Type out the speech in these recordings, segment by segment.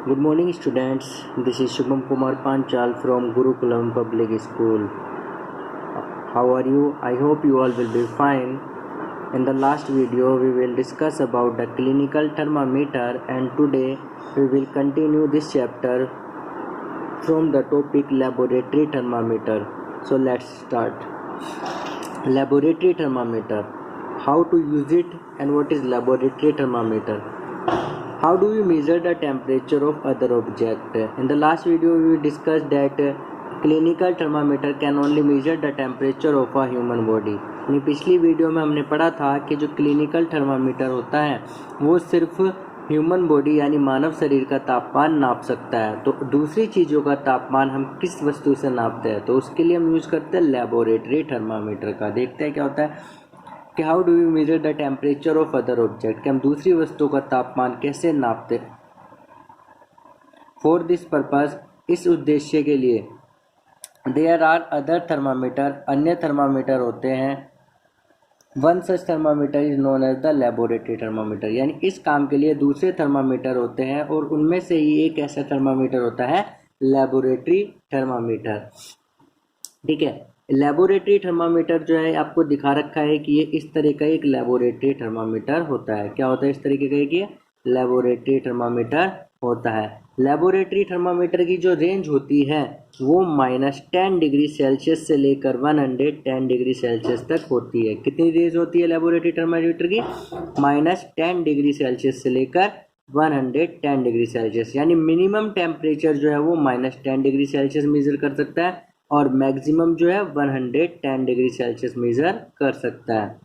Good morning, students. This is Shubham Kumar Panchal from Gurukulam Public School. How are you? I hope you all will be fine. In the last video, we will discuss about the clinical thermometer, and today we will continue this chapter from the topic laboratory thermometer. So let's start. Laboratory thermometer. How to use it and what is laboratory thermometer? How do we measure the temperature of other object? In the last video we discussed that clinical thermometer can only measure the temperature of a human body. यानी पिछली video में हमने पढ़ा था कि जो clinical thermometer होता है वो सिर्फ ह्यूमन बॉडी यानी मानव शरीर का तापमान नाप सकता है। तो दूसरी चीज़ों का तापमान हम किस वस्तु से नापते हैं, तो उसके लिए हम यूज़ करते हैं लेबोरेटरी थर्मामीटर का। देखते हैं क्या होता है कि how do we measure the temperature of other object, कि हम दूसरी वस्तु का तापमान कैसे नापते। फॉर दिस पर्पस, इस उद्देश्य के लिए, देयर आर अदर थर्मामीटर, अन्य थर्मामीटर होते हैं। One such thermometer is known as the laboratory thermometer, यानी इस काम के लिए दूसरे थर्मामीटर होते हैं और उनमें से ही एक ऐसा थर्मामीटर होता है लेबोरेटरी थर्मामीटर। ठीक है, लेबोरेटरी थर्मामीटर जो है आपको दिखा रखा है कि ये इस तरह का एक लेबोरेटरी थर्मामीटर होता है। क्या होता है इस तरीके का, एक ये लेबोरेटरी थर्मामीटर होता है। लेबोरेटरी थर्मामीटर की जो रेंज होती है वो -10 डिग्री सेल्सियस से लेकर 110 डिग्री सेल्सियस तक होती है। कितनी रेंज होती है लेबोरेटरी थर्मामीटर की? -10 डिग्री सेल्सियस से लेकर 110 डिग्री सेल्सियस, यानी मिनिमम टेम्परेचर जो है वो -10 डिग्री सेल्सियस मेजर कर सकता है और मैक्सिमम जो है 110 डिग्री सेल्सियस मेजर कर सकता है।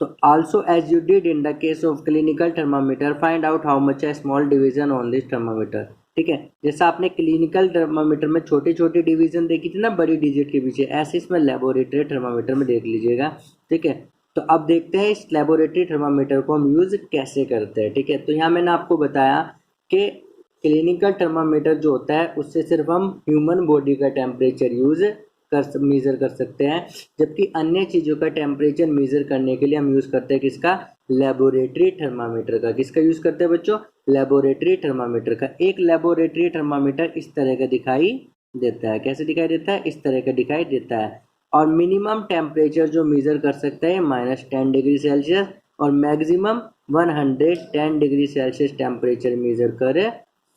तो also as you did in the case of clinical thermometer, find out how much है small division on this thermometer. ठीक है, जैसा आपने क्लिनिकल थर्मामीटर में छोटे छोटे डिवीजन देखी थी ना बड़ी डिजिट के पीछे, ऐसे इसमें लेबोरेटरी थर्मामीटर में देख लीजिएगा। ठीक है, तो अब देखते हैं इस लेबोरेटरी थर्मामीटर को हम यूज कैसे करते हैं। ठीक है, तो यहाँ मैंने आपको बताया कि क्लिनिकल थर्मामीटर जो होता है उससे सिर्फ हम ह्यूमन बॉडी का टेम्परेचर मेज़र कर सकते हैं, जबकि अन्य चीज़ों का टेम्परेचर मेज़र करने के लिए हम यूज़ करते हैं किसका? लेबोरेटरी थर्मामीटर का। किसका यूज़ करते हैं बच्चों? लेबोरेटरी थर्मामीटर का। एक लेबोरेटरी थर्मामीटर इस तरह का दिखाई देता है। कैसे दिखाई देता है? इस तरह का दिखाई देता है। और मिनिमम टेम्परेचर जो मेज़र कर सकता है -10 डिग्री सेल्सियस और maximum 110 degree Celsius temperature measure कर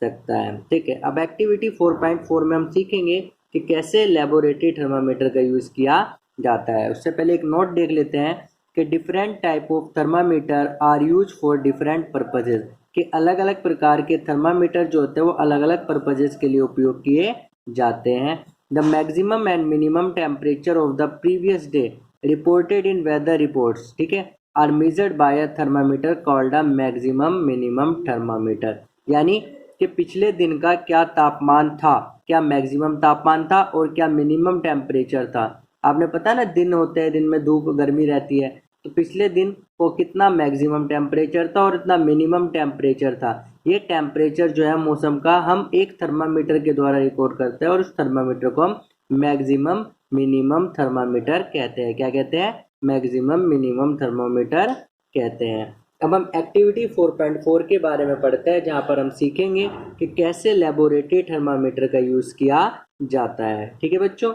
सकता है। ठीक है, अब एक्टिविटी 4.4 में हम सीखेंगे कि कैसे लेबोरेटरी थर्मामीटर का यूज़ किया जाता है। उससे पहले एक नोट देख लेते हैं कि different type of thermometer are use for different purposes, कि अलग अलग प्रकार के थर्मामीटर जो होते हैं वो अलग अलग पर्पजेज के लिए उपयोग किए जाते हैं। The maximum and minimum temperature of the previous day reported in weather reports, ठीक है, are measured by a thermometer called a maximum minimum thermometer, यानी कि पिछले दिन का क्या तापमान था, क्या मैक्सिमम तापमान था और क्या मिनिमम टेम्परेचर था। आपने पता ना, दिन होते हैं, दिन में धूप गर्मी रहती है, तो पिछले दिन को कितना मैक्सिमम टेम्परेचर था और इतना मिनिमम टेम्परेचर था। ये टेम्परेचर जो है मौसम का हम एक थर्मामीटर के द्वारा रिकॉर्ड करते हैं और उस थर्मामीटर को हम मैक्सिमम मिनिमम थर्मामीटर कहते हैं। क्या कहते हैं? मैक्सिमम मिनिमम थर्मामीटर कहते हैं। अब हम एक्टिविटी 4.4 के बारे में पढ़ते हैं, जहाँ पर हम सीखेंगे कि कैसे लेबोरेटरी थर्मामीटर का यूज़ किया जाता है। ठीक है बच्चों,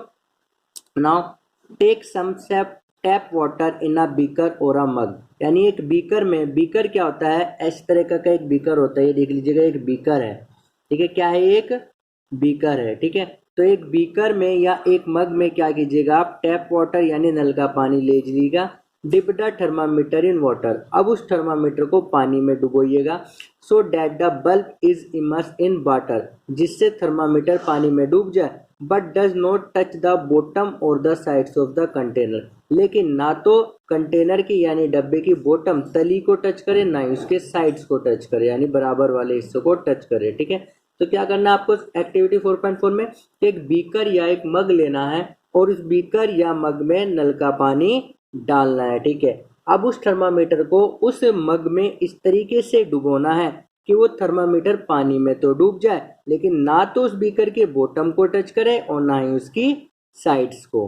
now take some tap water in a beaker और अ मग, यानी एक बीकर में, बीकर क्या होता है? इस तरह का एक बीकर होता है, ये देख लीजिएगा एक बीकर है। ठीक है, क्या है? एक बीकर है। ठीक है, तो एक बीकर में या एक मग में क्या कीजिएगा आप? टैप वाटर यानी नल का पानी ले लीजिएगा। Dip the thermometer in water, अब उस थर्मामीटर को पानी में डुबोइएगा। So that the bulb is immerse in water, जिससे थर्मामीटर पानी में डूब जाए, but does not touch the bottom और the sides of the container, लेकिन ना तो कंटेनर की यानी डब्बे की बॉटम तली को टच करे, ना ही उसके साइड्स को टच करे, यानी बराबर वाले हिस्सों को टच करे। ठीक है, तो क्या करना है आपको एक्टिविटी 4.4 में? एक बीकर या एक मग लेना है और उस बीकर या मग में नल का पानी डालना है। ठीक है, अब उस थर्मामीटर को उस मग में इस तरीके से डुबोना है कि वो थर्मामीटर पानी में तो डूब जाए, लेकिन ना तो उस बीकर के बॉटम को टच करे और ना ही उसकी साइड्स को।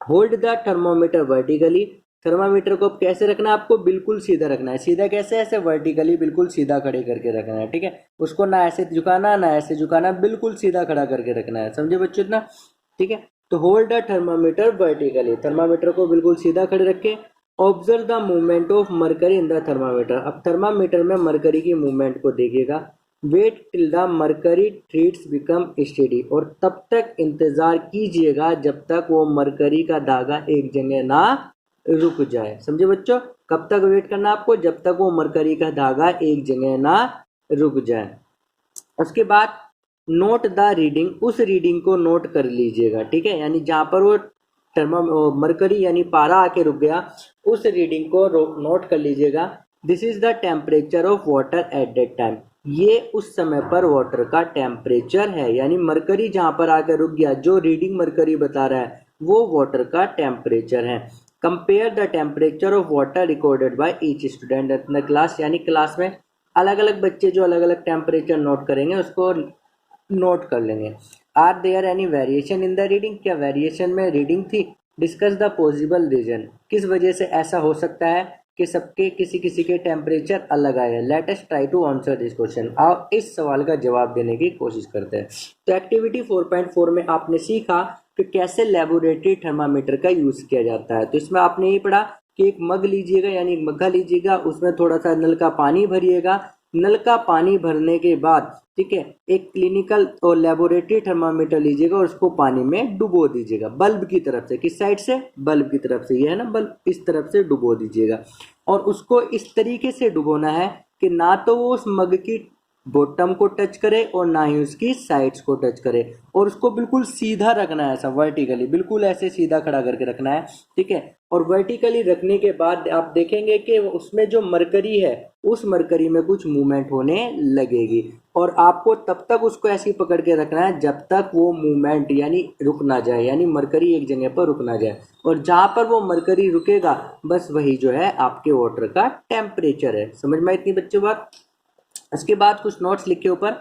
Hold the thermometer vertically, thermometer को कैसे रखना है आपको, बिल्कुल सीधा रखना है। सीधा कैसे, ऐसे वर्टिकली बिल्कुल सीधा खड़े करके रखना है, ठीक है। उसको ना ऐसे झुकाना ना ऐसे झुकाना, बिल्कुल सीधा खड़ा करके रखना है, समझे बच्चों इतना, ठीक है। तो hold the thermometer vertically, thermometer को बिल्कुल सीधा खड़े रखे। Observe the movement of mercury in the thermometer, अब थर्मामीटर में मरकरी की मूवमेंट को देखिएगा। Wait till the mercury threads become steady, और तब तक इंतजार कीजिएगा जब तक वो मरकरी का धागा एक जगह ना रुक जाए, समझे बच्चों। कब तक वेट करना आपको, जब तक वो मरकरी का धागा एक जगह ना रुक जाए। उसके बाद नोट द रीडिंग, उस रीडिंग को नोट कर लीजिएगा, ठीक है। यानी जहाँ पर वो मरकरी यानी पारा आके रुक गया, उस रीडिंग को नोट कर लीजिएगा। This is the temperature of water at that time, ये उस समय पर वाटर का टेम्परेचर है, यानी मरकरी जहाँ पर आकर रुक गया, जो रीडिंग मरकरी बता रहा है वो वाटर का टेम्परेचर है। Compare the temperature of water recorded by each student in the class, यानी क्लास में अलग अलग बच्चे जो अलग अलग टेम्परेचर नोट करेंगे उसको नोट कर लेंगे। Are there any variation in the reading, क्या वेरिएशन में रीडिंग थी। डिस्कस द पॉसिबल रीजन, किस वजह से ऐसा हो सकता है कि सबके किसी किसी के टेम्परेचर अलग आए। Let us try to answer this question, आप इस सवाल का जवाब देने की कोशिश करते हैं। तो एक्टिविटी 4.4 में आपने सीखा कि कैसे लेबोरेटरी थर्मामीटर का यूज किया जाता है। तो इसमें आपने ये पढ़ा कि एक मग लीजिएगा, यानी एक मग्घा लीजिएगा, उसमें थोड़ा सा नल का पानी भरिएगा। नल का पानी भरने के बाद, ठीक है, एक क्लिनिकल और लेबोरेटरी थर्मामीटर लीजिएगा और उसको पानी में डुबो दीजिएगा बल्ब की तरफ से। किस साइड से, बल्ब की तरफ से, ये है ना बल्ब, इस तरफ से डुबो दीजिएगा। और उसको इस तरीके से डुबोना है कि ना तो वो उस मग की बॉटम को टच करे और ना ही उसकी साइड्स को टच करे, और उसको बिल्कुल सीधा रखना है, ऐसा वर्टिकली बिल्कुल ऐसे सीधा खड़ा करके रखना है, ठीक है। और वर्टिकली रखने के बाद आप देखेंगे कि उसमें जो मरकरी है उस मरकरी में कुछ मूवमेंट होने लगेगी, और आपको तब तक उसको ऐसे ही पकड़ के रखना है जब तक वो मूवमेंट यानी रुक ना जाए, यानी मरकरी एक जगह पर रुक ना जाए। और जहाँ पर वो मरकरी रुकेगा बस वही जो है आपके वाटर का टेम्परेचर है। समझ में इतनी बच्चों बात। इसके बाद कुछ नोट्स लिखे ऊपर।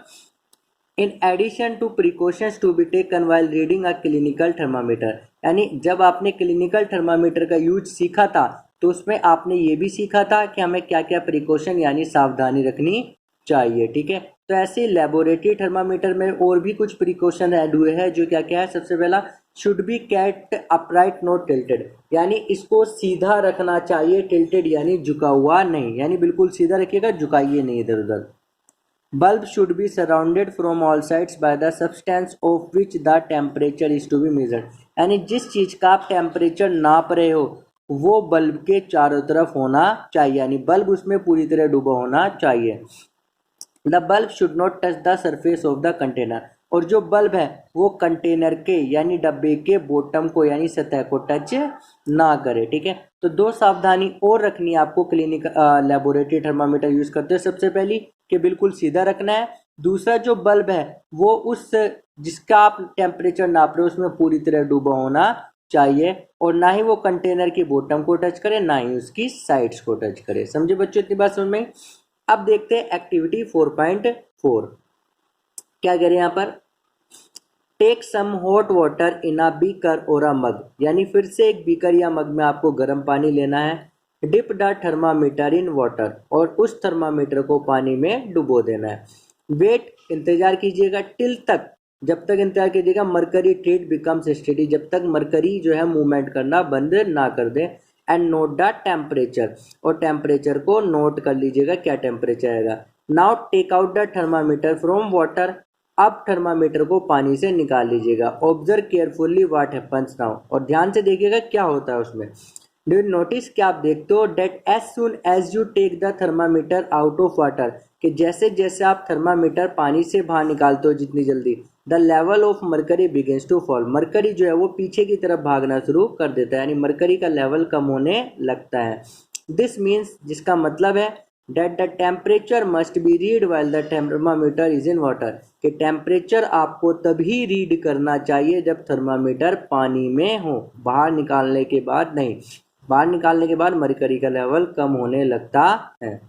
In addition to precautions to be taken while reading a clinical thermometer, यानी जब आपने क्लिनिकल थर्मामीटर का यूज सीखा था तो उसमें आपने ये भी सीखा था कि हमें क्या क्या प्रिकॉशन यानी सावधानी रखनी चाहिए, ठीक है। तो ऐसे लेबोरेटरी थर्मामीटर में और भी कुछ प्रिकॉशन ऐड हुए हैं, जो क्या क्या है। सबसे पहला, should be kept upright not tilted, यानी इसको सीधा रखना चाहिए, टिल्टेड यानी झुका हुआ नहीं, यानी बिल्कुल सीधा रखिएगा, झुकाइए नहीं इधर उधर। Bulb should be surrounded from all sides by the substance of which the temperature is to be measured, यानी जिस चीज का आप टेम्परेचर नाप रहे हो वो बल्ब के चारों तरफ होना चाहिए, यानी बल्ब उसमें पूरी तरह डूबा होना चाहिए। The bulb should not touch the surface of the container, और जो बल्ब है वो कंटेनर के यानी डब्बे के बॉटम को यानी सतह को टच ना करे, ठीक है। तो दो सावधानी और रखनी है आपको क्लिनिक लेबोरेटरी थर्मामीटर यूज करते हैं। सबसे पहली कि बिल्कुल सीधा रखना है। दूसरा, जो बल्ब है वो उस जिसका आप टेम्परेचर नाप रहे हो उसमें पूरी तरह डूबा होना चाहिए, और ना ही वो कंटेनर की बॉटम को टच करे ना ही उसकी साइड्स को टच करे। समझे बच्चों इतनी बात समझ में। अब देखते हैं एक्टिविटी 4.4 क्या करें यहाँ पर। Take some hot water in a beaker और अ मग, यानी फिर से एक बीकर या मग में आपको गर्म पानी लेना है। Dip the thermometer in water, और उस थर्मामीटर को पानी में डुबो देना है। वेट, इंतजार कीजिएगा, टिल तक, जब तक इंतजार कीजिएगा मरकरी ट्रेड बिकम्स स्टेडी, जब तक मरकरी जो है मूवमेंट करना बंद ना कर दे। एंड नोट द टेम्परेचर, और टेम्परेचर को नोट कर लीजिएगा क्या टेम्परेचर आएगा। Now take out the thermometer from water, अब थर्मामीटर को पानी से निकाल लीजिएगा। Observe carefully what happens now, और ध्यान से देखिएगा क्या होता है उसमें। डू यू नोटिस, क्या आप देखते हो that as soon as you take the thermometer out of water, कि जैसे जैसे आप थर्मामीटर पानी से बाहर निकालते हो जितनी जल्दी, the level of mercury begins to fall, mercury जो है वो पीछे की तरफ भागना शुरू कर देता है, यानी मरकरी का लेवल कम होने लगता है। दिस मीन्स, जिसका मतलब है that the temperature must be read while the thermometer is in water, कि टेम्परेचर आपको तभी रीड करना चाहिए जब थर्मामीटर पानी में हो, बाहर निकालने के बाद नहीं। बाहर निकालने के बाद मरकरी का लेवल कम होने लगता है।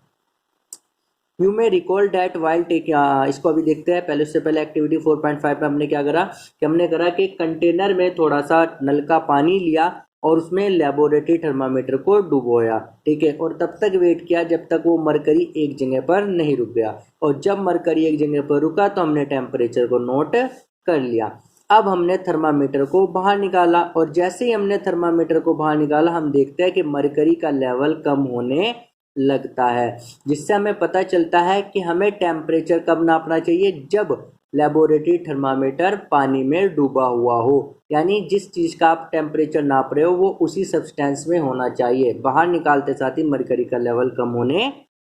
You may recall that while take, इसको अभी देखते हैं। पहले उससे पहले एक्टिविटी 4.5 में हमने क्या करा कि हमने करा कि कंटेनर में थोड़ा सा नल का पानी लिया और उसमें लेबोरेटरी थर्मामीटर को डुबोया, ठीक है, और तब तक वेट किया जब तक वो मरकरी एक जगह पर नहीं रुक गया, और जब मरकरी एक जगह पर रुका तो हमने टेम्परेचर को नोट कर लिया। अब हमने थर्मामीटर को बाहर निकाला, और जैसे ही हमने थर्मामीटर को बाहर निकाला हम देखते हैं कि मरकरी का लेवल कम होने लगता है, जिससे हमें पता चलता है कि हमें टेम्परेचर कब नापना चाहिए, जब लेबोरेटरी थर्मामीटर पानी में डूबा हुआ हो, यानी जिस चीज़ का आप टेम्परेचर नाप रहे हो वो उसी सब्सटेंस में होना चाहिए। बाहर निकालते साथ ही मरकरी का लेवल कम होने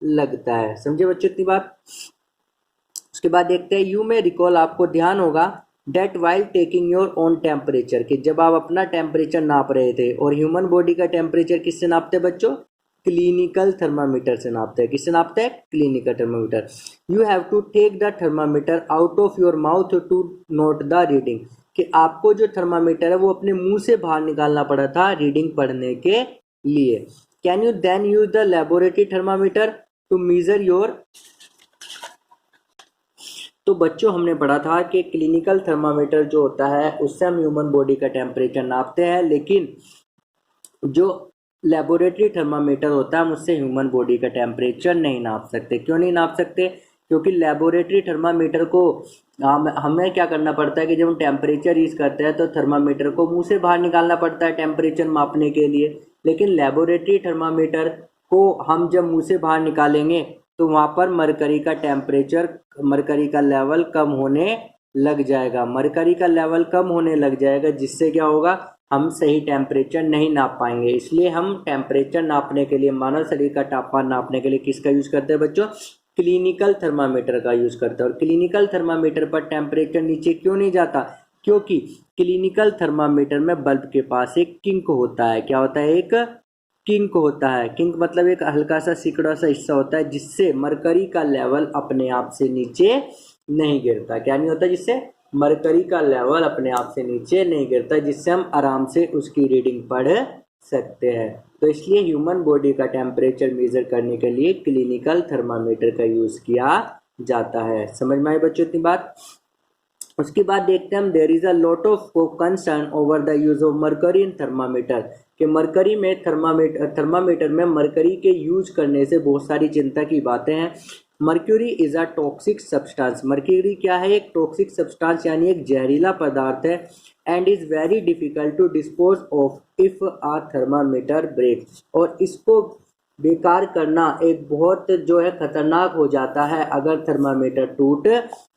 लगता है। समझे बच्चों इतनी बात। उसके बाद देखते हैं, यू में रिकॉल, आपको ध्यान होगा that while taking your own temperature, कि जब आप अपना टेम्परेचर नाप रहे थे, और ह्यूमन बॉडी का टेम्परेचर किससे नापते हैं बच्चों, क्लिनिकल थर्मामीटर से नापते हैं। किससे नापते हैं, clinical thermometer. You have to take the thermometer out of your mouth to note the reading, कि आपको जो थर्मामीटर है वो अपने मुंह से बाहर निकालना पड़ा था रीडिंग पढ़ने के लिए। Can you then use the laboratory thermometer to measure your, तो बच्चों हमने पढ़ा था कि क्लिनिकल थर्मामीटर जो होता है उससे हम ह्यूमन बॉडी का टेम्परेचर नापते हैं, लेकिन जो लेबोरेटरी थर्मामीटर होता है हम उससे ह्यूमन बॉडी का टेम्परेचर नहीं नाप सकते। क्यों नहीं नाप सकते, क्योंकि लेबोरेटरी थर्मामीटर को हमें क्या करना पड़ता है कि जब हम टेम्परेचर यूज करते हैं तो थर्मामीटर को मुंह से बाहर निकालना पड़ता है टेम्परेचर मापने के लिए, लेकिन लेबोरेटरी थर्मामीटर को हम जब मुंह से बाहर निकालेंगे तो वहाँ पर मरकरी का टेम्परेचर, मरकरी का लेवल कम होने लग जाएगा, मरकरी का लेवल कम होने लग जाएगा, जिससे क्या होगा, हम सही टेम्परेचर नहीं नाप पाएंगे। इसलिए हम टेम्परेचर नापने के लिए, मानव शरीर का तापमान नापने के लिए किसका यूज करते हैं बच्चों, क्लिनिकल थर्मामीटर का यूज करते हैं। और क्लिनिकल थर्मामीटर पर टेम्परेचर नीचे क्यों नहीं जाता, क्योंकि क्लिनिकल थर्मामीटर में बल्ब के पास एक किंक होता है। क्या होता है, एक किंक होता है। किंक मतलब एक हल्का सा सिकुड़ा सा हिस्सा होता है जिससे मरकरी का लेवल अपने आप से नीचे नहीं गिरता। क्या नहीं होता, जिससे मरकरी का लेवल अपने आप से नीचे नहीं गिरता, जिससे हम आराम से उसकी रीडिंग पढ़ सकते हैं। तो इसलिए ह्यूमन बॉडी का टेम्परेचर मेजर करने के लिए क्लिनिकल थर्मामीटर का यूज किया जाता है। समझ में आई बच्चों इतनी बात। उसके बाद देखते हैं हम, there is a lot of concern over the use of mercury in thermometer, कि मरकरी में थर्मामीटर में मरकरी के यूज करने से बहुत सारी चिंता की बातें हैं। Mercury is a toxic substance, mercury क्या है, एक टॉक्सिक सब्सटेंस यानी एक जहरीला पदार्थ है, and is very difficult to dispose of if a thermometer break, और इसको बेकार करना एक बहुत जो है खतरनाक हो जाता है अगर थर्मामीटर टूट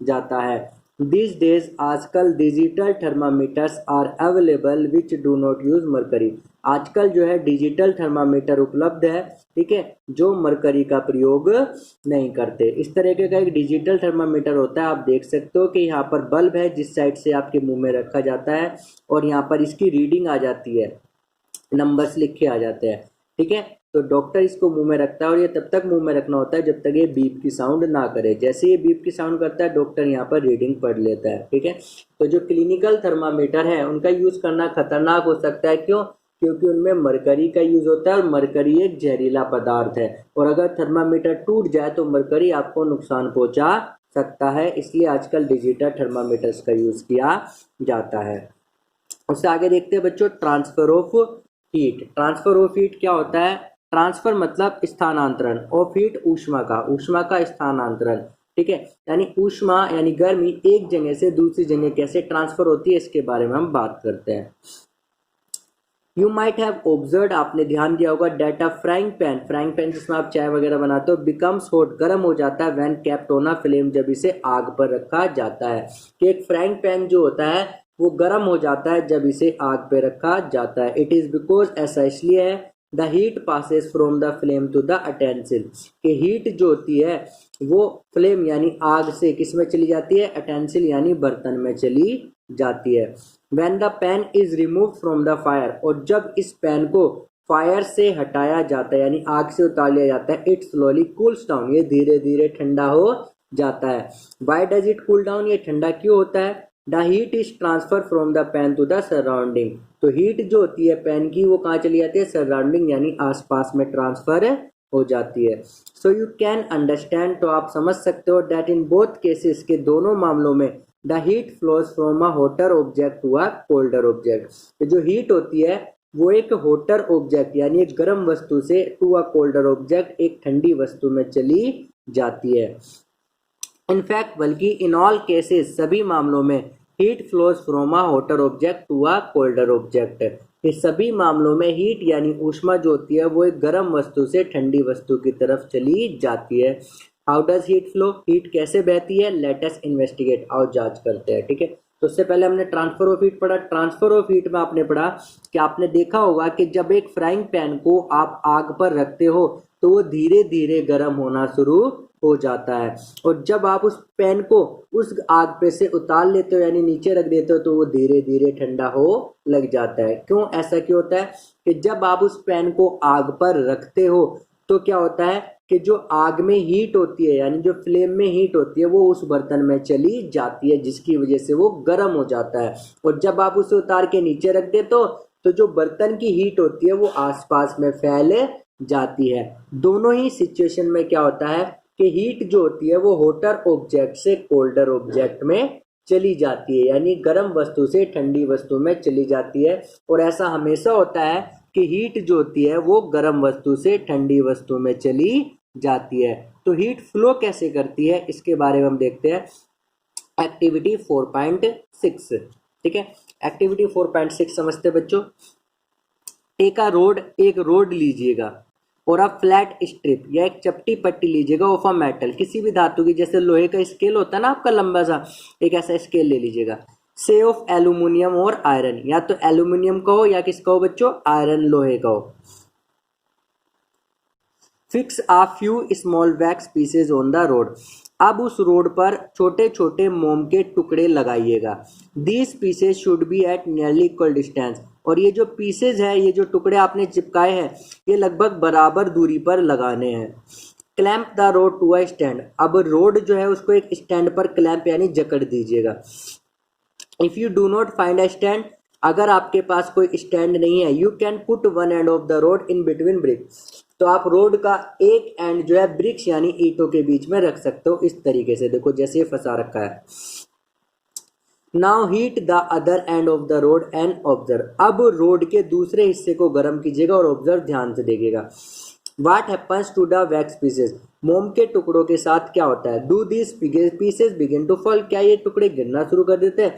जाता है। These days आजकल digital thermometers are available which do not use mercury, आजकल जो है डिजिटल थर्मामीटर उपलब्ध है, ठीक है, जो मरकरी का प्रयोग नहीं करते। इस तरीके का एक डिजिटल थर्मामीटर होता है, आप देख सकते हो कि यहाँ पर बल्ब है जिस साइड से आपके मुंह में रखा जाता है, और यहाँ पर इसकी रीडिंग आ जाती है, नंबर्स लिखे आ जाते हैं, ठीक है। तो डॉक्टर इसको मुंह में रखता है, और ये तब तक मुंह में रखना होता है जब तक ये बीप की साउंड ना करे। जैसे ये बीप की साउंड करता है डॉक्टर यहाँ पर रीडिंग पढ़ लेता है, ठीक है। तो जो क्लिनिकल थर्मामीटर है उनका यूज करना खतरनाक हो सकता है। क्यों, क्योंकि उनमें मरकरी का यूज होता है, और मरकरी एक जहरीला पदार्थ है, और अगर थर्मामीटर टूट जाए तो मरकरी आपको नुकसान पहुंचा सकता है। इसलिए आजकल डिजिटल थर्मामीटर्स का यूज किया जाता है। उससे आगे देखते हैं बच्चों, transfer of heat. Transfer of heat क्या होता है, ट्रांसफर मतलब स्थानांतरण, ऑफ हीट ऊष्मा का स्थानांतरण, ठीक है, यानी ऊष्मा यानी गर्मी एक जगह से दूसरी जगह कैसे ट्रांसफर होती है, इसके बारे में हम बात करते हैं। यू माइट हैव ऑब्जर्व, आपने ध्यान दिया होगा, डेट अ फ्राइंग पैन जिसमें आप चाय वगैरह बनाते हो, बिकम्स हॉट, गर्म हो जाता है, when kept on a flame, जब इसे आग पर रखा जाता है। कि एक फ्राइंग पैन जो होता है वो गर्म हो जाता है जब इसे आग पे रखा जाता है। इट इज बिकॉज, ऐसा इसलिए है, the heat passes from the flame to the utensil, कि हीट जो होती है वो फ्लेम यानी आग से किस में चली जाती है, अटेंसिल यानी बर्तन में चली जाती है। When the pan is removed from the fire, और जब इस पैन को फायर से हटाया जाता है यानी आग से उतार लिया जाता है, इट स्लोली कूल्स डाउन, ये धीरे धीरे ठंडा हो जाता है। Why does it cool down, ये ठंडा क्यों होता है, the heat is transfer from the pan to the surrounding, तो हीट जो होती है पैन की वो कहाँ चली जाती है, सराउंडिंग यानी आसपास में ट्रांसफर हो जाती है। सो यू कैन अंडरस्टैंड, तो आप समझ सकते हो, दैट इन बोथ केसेस, के दोनों मामलों में, the heat flows from a hotter object to a colder object, जो हीट होती है वो एक हॉटर ऑब्जेक्ट यानी एक गर्म वस्तु से टू अ कोल्डर ऑब्जेक्ट एक ठंडी वस्तु में चली जाती है। इनफैक्ट बल्कि इन ऑल केसेस सभी मामलों में heat flows from a hotter object to a colder object. इस सभी मामलों में हीट यानी ऊष्मा जो होती है वो एक गर्म वस्तु से ठंडी वस्तु की तरफ चली जाती है। How does heat flow, heat कैसे बहती है, लेट अस इन्वेस्टिगेट, आओ जांच करते हैं। ठीक है, तो उससे पहले हमने ट्रांसफर ऑफ हीट पढ़ा। ट्रांसफर ऑफ हीट में आपने पढ़ा कि आपने देखा होगा कि जब एक फ्राइंग पैन को आप आग पर रखते हो तो वो धीरे धीरे गर्म होना शुरू हो जाता है, और जब आप उस पैन को उस आग पे से उतार लेते हो यानी नीचे रख देते हो तो वो धीरे धीरे ठंडा हो लग जाता है। क्यों, ऐसा क्यों होता है कि जब आप उस पैन को आग पर रखते हो तो क्या होता है कि जो आग में हीट होती है यानी जो फ्लेम में हीट होती है वो उस बर्तन में चली जाती है, जिसकी वजह से वो गर्म हो जाता है। और जब आप उसे उतार के नीचे रख देते हो तो जो बर्तन की हीट होती है वो आसपास में फैल जाती है। दोनों ही सिचुएशन में क्या होता है कि हीट जो होती है वो हॉटर ऑब्जेक्ट से कोल्डर ऑब्जेक्ट में चली जाती है, यानी गर्म वस्तु से ठंडी वस्तु में चली जाती है। और ऐसा हमेशा होता है कि हीट जो होती है वो गर्म वस्तु से ठंडी वस्तु में चली जाती है। तो हीट फ्लो कैसे करती है इसके बारे में हम देखते हैं एक्टिविटी 4.6। ठीक है, एक्टिविटी 4.6 समझते बच्चों। एक रोड लीजिएगा और आप फ्लैट स्ट्रिप या एक चपटी पट्टी लीजिएगा ऑफ अ मेटल, किसी भी धातु की, जैसे लोहे का स्केल होता है ना आपका लंबा सा, एक ऐसा स्केल ले लीजिएगा। से ऑफ एल्यूमिनियम और आयरन, या तो एल्यूमिनियम का हो या किसका हो बच्चों, आयरन लोहे का हो। Fix uh few small wax pieces on the road, अब उस रोड पर छोटे छोटे मोम के टुकड़े लगाइएगा। These pieces should be at nearly equal distance, और ये जो पीसेज है, ये जो टुकड़े आपने चिपकाए हैं, ये लगभग बराबर दूरी पर लगाने हैं। Clamp the rod to a stand, अब रोड जो है उसको एक स्टैंड पर क्लैंप यानी जकड़ दीजिएगा। If you do not find a stand, अगर आपके पास कोई स्टैंड नहीं है, you can put one end of the rod in between bricks, तो आप रोड का एक एंड जो है ब्रिक्स यानी ईंटों के बीच में रख सकते हो। इस तरीके से देखो जैसे ये फंसा रखा है। Now heat the other and of the road and observe, अब रोड के दूसरे हिस्से को गर्म कीजिएगा और ऑब्जर्व ध्यान से देखिएगा। What happens to the wax pieces, मोम के टुकड़ों के साथ क्या होता है। Do this pieces begin to fall, क्या ये टुकड़े गिरना शुरू कर देते हैं।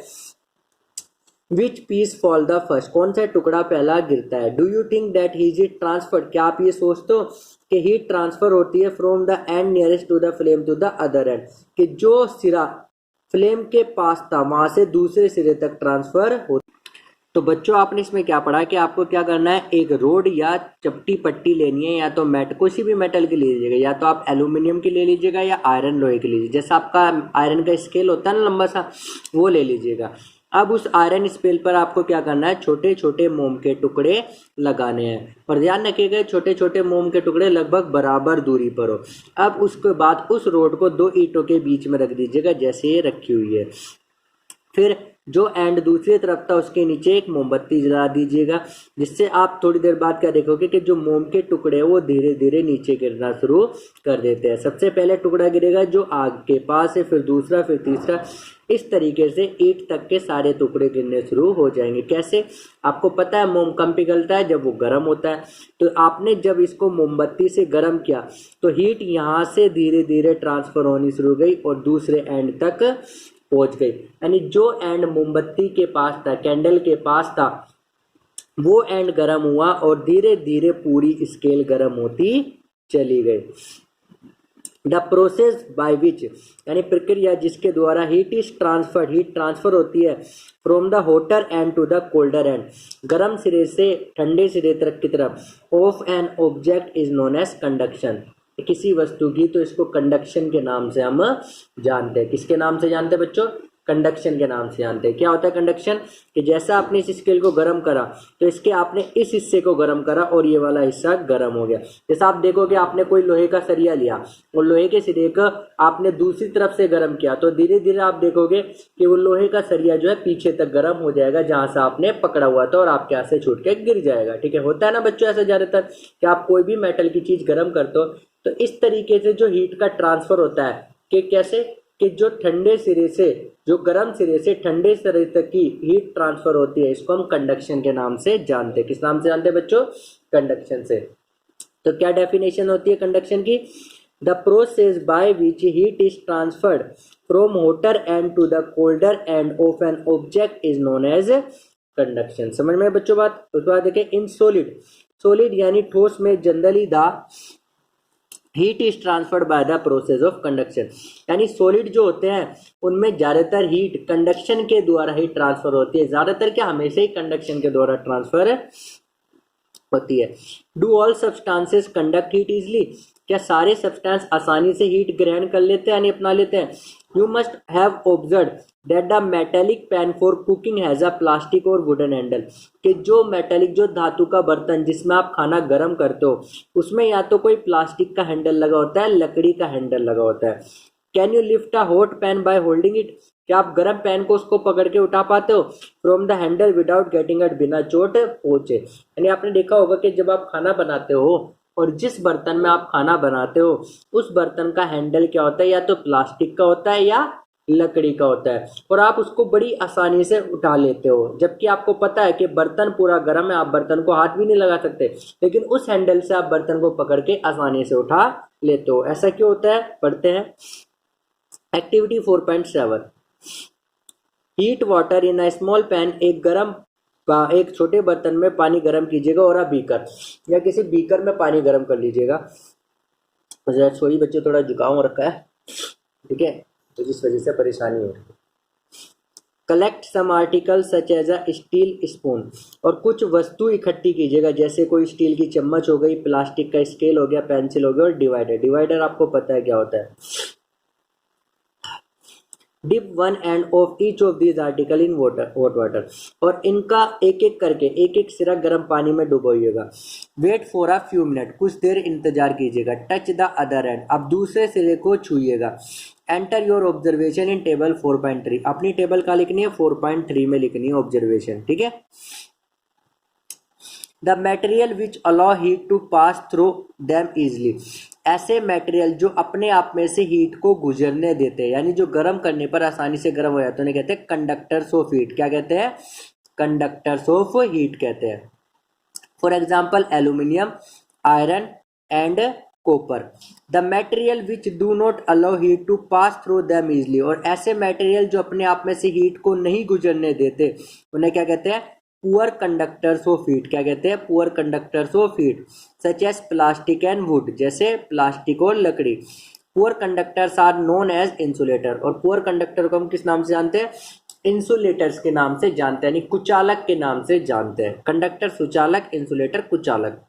Which piece fall the first, कौन सा टुकड़ा पहला गिरता है। Do you think that heat is transferred, क्या आप ये सोचते हो कि हीट ट्रांसफर होती है from the end nearest to the flame to the other end, कि जो सिरा फ्लेम के पास था वहां से दूसरे सिरे तक ट्रांसफर हो। तो बच्चों आपने इसमें क्या पढ़ा कि आपको क्या करना है, एक रोड या चपटी पट्टी लेनी है, या तो किसी भी मेटल की ले लीजिएगा, या तो आप एल्यूमिनियम की ले लीजिएगा या आयरन लोहे की लीजिए, जैसा आपका आयरन का स्केल होता है ना लंबा सा, वो ले लीजिएगा। अब उस आयरन स्पेल पर आपको क्या करना है, छोटे छोटे मोम के टुकड़े लगाने हैं, और ध्यान रखिएगा छोटे छोटे मोम के टुकड़े लगभग बराबर दूरी पर हो। अब उसके बाद उस रोड को दो ईंटों के बीच में रख दीजिएगा जैसे ये रखी हुई है। फिर जो एंड दूसरी तरफ था उसके नीचे एक मोमबत्ती जला दीजिएगा, जिससे आप थोड़ी देर बाद क्या देखोगे कि जो मोम के टुकड़े हैं वो धीरे धीरे नीचे गिरना शुरू कर देते हैं। सबसे पहले टुकड़ा गिरेगा जो आग के पास है, फिर दूसरा, फिर तीसरा, इस तरीके से ईंट तक के सारे टुकड़े गिरने शुरू हो जाएंगे। कैसे, आपको पता है मोम कम पिघलता है जब वो गर्म होता है, तो आपने जब इसको मोमबत्ती से गर्म किया तो हीट यहाँ से धीरे धीरे ट्रांसफर होनी शुरू हो गई और दूसरे एंड तक पहुंच गई, यानी जो एंड मोमबत्ती के पास था, कैंडल के पास था, वो एंड गर्म हुआ और धीरे धीरे पूरी स्केल गर्म होती चली गई। द प्रोसेस बाय विच, यानी प्रक्रिया जिसके द्वारा heat is transferred, heat transfer होती है from the hotter end to the colder end, गर्म सिरे से ठंडे सिरे तक की तरफ, of an object is known as conduction, किसी वस्तु की, तो इसको कंडक्शन के नाम से हम जानते हैं। किसके नाम से जानते हैं बच्चों, कंडक्शन के नाम से जानते हैं। क्या होता है कंडक्शन, कि जैसा आपने इस स्केल को गर्म करा तो इसके आपने इस हिस्से को गर्म करा और ये वाला हिस्सा गर्म हो गया। जैसा आप देखोगे आपने कोई लोहे का सरिया लिया और लोहे के सिरे का आपने दूसरी तरफ से गर्म किया, तो धीरे धीरे आप देखोगे कि वो लोहे का सरिया जो है पीछे तक गर्म हो जाएगा जहां से आपने पकड़ा हुआ था और आपके हाथ से छूट के गिर जाएगा। ठीक है, होता है ना बच्चों ऐसा ज्यादातर कि आप कोई भी मेटल की चीज गर्म करते हो तो इस तरीके से जो हीट का ट्रांसफर होता है कि कैसे, कि जो ठंडे सिरे से, जो गर्म सिरे से ठंडे सिरे तक की हीट ट्रांसफर होती है, इसको हम कंडक्शन के नाम से जानते हैं। किस नाम से जानते हैं बच्चों? कंडक्शन से। तो क्या डेफिनेशन होती है कंडक्शन की? The process by which heat is transferred from hotter end to the colder end of an object is known as conduction. समझ में बच्चों बात? उसके बाद देखें, इन सॉलिड, सॉलिड यानी ठोस में generally the heat is transferred by the process of conduction, यानी सॉलिड जो होते हैं उनमें ज्यादातर हीट कंडक्शन के द्वारा ही ट्रांसफर होती है। ज्यादातर क्या, हमेशा ही कंडक्शन के द्वारा ट्रांसफर होती है। Do all substances conduct heat easily? क्या सारे सब्सटेंस आसानी से हीट ग्रहण कर लेते हैं यानी अपना लेते हैं? You must have observe that the metallic pan for cooking has a plastic और वुडन हैंडल, कि जो मेटेलिक, जो धातु का बर्तन जिसमें आप खाना गर्म करते हो, उसमें या तो कोई प्लास्टिक का हैंडल लगा होता है, लकड़ी का हैंडल लगा होता है। Can you lift a hot pan by holding it? क्या आप गर्म पैन को उसको पकड़ के उठा पाते हो? From the handle without getting it, बिना चोट पहुंचे। यानी आपने देखा होगा कि जब आप खाना बनाते हो और जिस बर्तन में आप खाना बनाते हो उस बर्तन का हैंडल क्या होता है, या तो प्लास्टिक का होता है या लकड़ी का होता है, और आप उसको बड़ी आसानी से उठा लेते हो, जबकि आपको पता है कि बर्तन पूरा गर्म है, आप बर्तन को हाथ भी नहीं लगा सकते, लेकिन उस हैंडल से आप बर्तन को पकड़ के आसानी से उठा लेते हो। ऐसा क्यों होता है? पढ़ते हैं activity 4.7। Heat water in a small pan, एक छोटे बर्तन में पानी गर्म कीजिएगा, और आप बीकर या किसी बीकर में पानी गर्म कर लीजिएगा। सॉरी बच्चे, थोड़ा जुकाम रखा है, ठीक है, तो जिस वजह से परेशानी हो रही है। Collect some article such as a steel spoon, और कुछ वस्तु इकट्ठी कीजिएगा, जैसे कोई स्टील की चम्मच हो गई, प्लास्टिक का स्केल हो गया, पेंसिल हो गया, और डिवाइडर। डिवाइडर आपको पता है क्या होता है। Dip one end of each of these article in hot water, और इनका एक एक करके एक एक सिरा गर्म पानी में डुबोइएगा। Wait for a few minute, कुछ देर इंतजार कीजिएगा। टच द अदर एंड, अब दूसरे सिरे को छूइएगा। Enter your observation in table 4.3, अपनी टेबल का लिखनी है 4.3 में लिखनी है ऑब्जर्वेशन, ठीक है। The material which allow heat to pass through them easily, ऐसे मटेरियल जो अपने आप में से हीट को गुजरने देते हैं, यानी जो गर्म करने पर आसानी से गर्म हो जाते हैं, उन्हें कहते हैं कंडक्टर्स ऑफ हीट। क्या कहते हैं? कंडक्टर्स ऑफ हीट कहते हैं। For example aluminium, iron and copper. The material which do not allow heat to pass through them easily, और ऐसे मटेरियल जो अपने आप में से हीट को नहीं गुजरने देते, उन्हें क्या कहते हैं? Poor conductors of heat. क्या कहते हैं? Poor conductors of heat. Such as plastic and wood, जैसे प्लास्टिक और लकड़ी। Poor conductors are known as insulator, और पुअर कंडक्टर को हम किस नाम से जानते हैं? इंसुलेटर्स के नाम से जानते हैं, यानी कुचालक के नाम से जानते हैं। कंडक्टर सुचालक, इंसुलेटर कुचालक।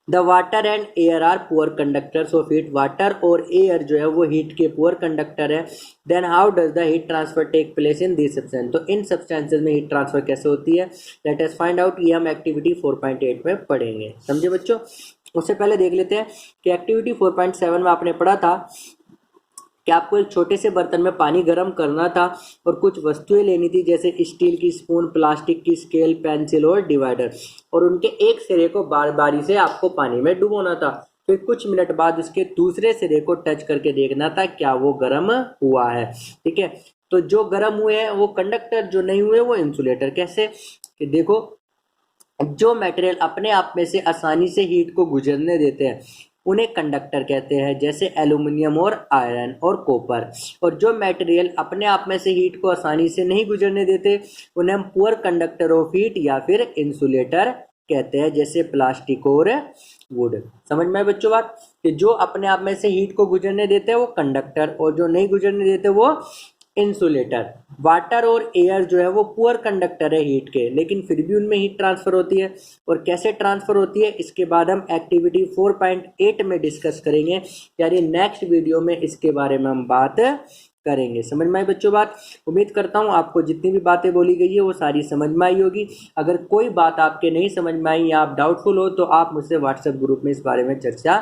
The water and air are poor conductors of heat, water और एयर जो है वो हीट के पुअर कंडक्टर है। Then how does the heat transfer take place in this substance, तो इन सब्सटेंसेस में हीट ट्रांसफर कैसे होती है? Let us find out. ये हम एक्टिविटी 4.8 में पढ़ेंगे, समझे बच्चों। उससे पहले देख लेते हैं कि एक्टिविटी 4.7 में आपने पढ़ा था कि आपको एक छोटे से बर्तन में पानी गर्म करना था और कुछ वस्तुएं लेनी थी, जैसे स्टील की स्पून, प्लास्टिक की स्केल, पेंसिल और डिवाइडर, और उनके एक सिरे को बार बारी से आपको पानी में डुबोना था। फिर कुछ मिनट बाद उसके दूसरे सिरे को टच करके देखना था क्या वो गर्म हुआ है, ठीक है। तो जो गर्म हुए हैं वो कंडक्टर, जो नहीं हुए वो इंसुलेटर। कैसे? कि देखो, जो मटेरियल अपने आप में से आसानी से हीट को गुजरने देते हैं उन्हें कंडक्टर कहते हैं, जैसे एल्यूमिनियम और आयरन और कॉपर। और जो मटेरियल अपने आप में से हीट को आसानी से नहीं गुजरने देते उन्हें हम पुअर कंडक्टर ऑफ हीट या फिर इंसुलेटर कहते हैं, जैसे प्लास्टिक और वुड। समझ में बच्चों बात? कि जो अपने आप में से हीट को गुजरने देते हैं वो कंडक्टर, और जो नहीं गुजरने देते वो इंसुलेटर। वाटर और एयर जो है वो पुअर कंडक्टर है हीट के, लेकिन फिर भी उनमें हीट ट्रांसफर होती है। और कैसे ट्रांसफर होती है इसके बाद हम एक्टिविटी 4.8 में डिस्कस करेंगे, यानी नेक्स्ट वीडियो में इसके बारे में हम बात करेंगे। समझ में आई बच्चों बात? उम्मीद करता हूँ आपको जितनी भी बातें बोली गई है वो सारी समझ में आई होगी। अगर कोई बात आपके नहीं समझ में आई या आप डाउटफुल हो तो आप मुझसे व्हाट्सएप ग्रुप में इस बारे में चर्चा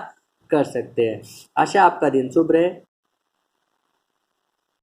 कर सकते हैं। आशा आपका दिन शुभ रहे।